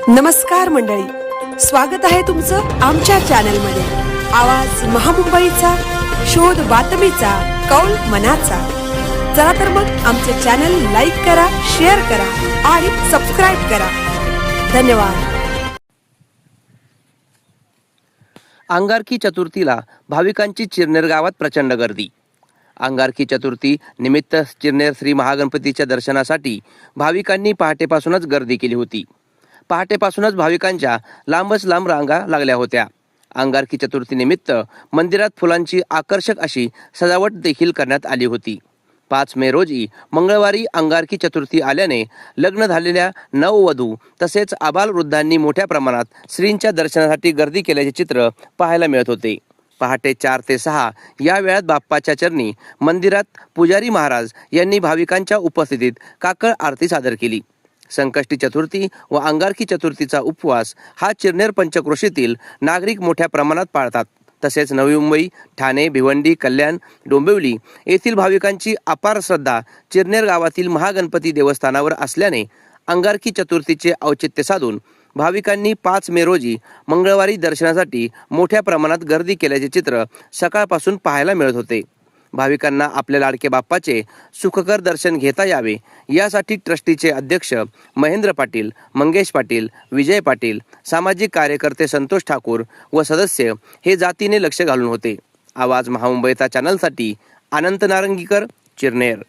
नमस्कार मंडळी, स्वागत आहे तुमचं आमच्या चॅनलमध्ये। आवाज महामुंबईचा, शोध बातमीचा, कौल मनाचा। चला तर मग आमचे चॅनल लाईक करा, शेअर करा आणि सबस्क्राइब करा। धन्यवाद। अंगारकी चतुर्थीला भाविकांची चिरनेर गावात प्रचंड गर्दी। अंगारकी चतुर्थी निमित्त चिरनेर श्री महागणपतीच्या दर्शनासाठी भाविकांनी पहाटेपासूनच गर्दी केली होती। पहाटेपासूनच भाविकांच्या लांबच लांब रांगा लागल्या होत्या। अंगारकी चतुर्थी निमित्त मंदिरात फुलांची आकर्षक अशी सजावट देखील करण्यात आली होती। 5 मे रोजी मंगळवारी अंगारकी चतुर्थी आल्याने लग्न झालेल्या नववधू तसेच आबालवृद्धांनी मोठ्या प्रमाणात श्रींच्या दर्शनासाठी गर्दी केल्याचे चित्र पाहायला मिळत होते। पहाटे 4 ते 6 या वेळात बाप्पाच्या चरणी मंदिरात पुजारी महाराज यांनी भाविकांच्या उपस्थितीत काकळ आरती सादर केली। संकष्टी चतुर्थी व अंगारकी चतुर्थीचा उपवास हा चिरनेर पंचक्रोशीतील नागरिक मोठ्या प्रमाणात पाळतात। तसेच नवी मुंबई, ठाणे, भिवंडी, कल्याण, डोंबिवली येथील भाविकांची अपार श्रद्धा चिरनेर गावातील महागणपती देवस्थानावर असल्याने अंगारकी चतुर्थीचे औचित्य साधून भाविकांनी 5 मे रोजी मंगळवारी दर्शनासाठी मोठ्या प्रमाणात गर्दी केल्याचे चित्र सकाळपासून पाहायला मिळत होते। भाविकांना आपल्या लाडके बाप्पाचे सुखकर दर्शन घेता यावे यासाठी ट्रस्टीचे अध्यक्ष महेंद्र पाटील, मंगेश पाटील, विजय पाटील, सामाजिक कार्यकर्ते संतोष ठाकूर व सदस्य हे जातीने लक्ष घालून होते। आवाज महामुंबईचा चॅनलसाठी अनंत नारंगीकर, चिरनेर।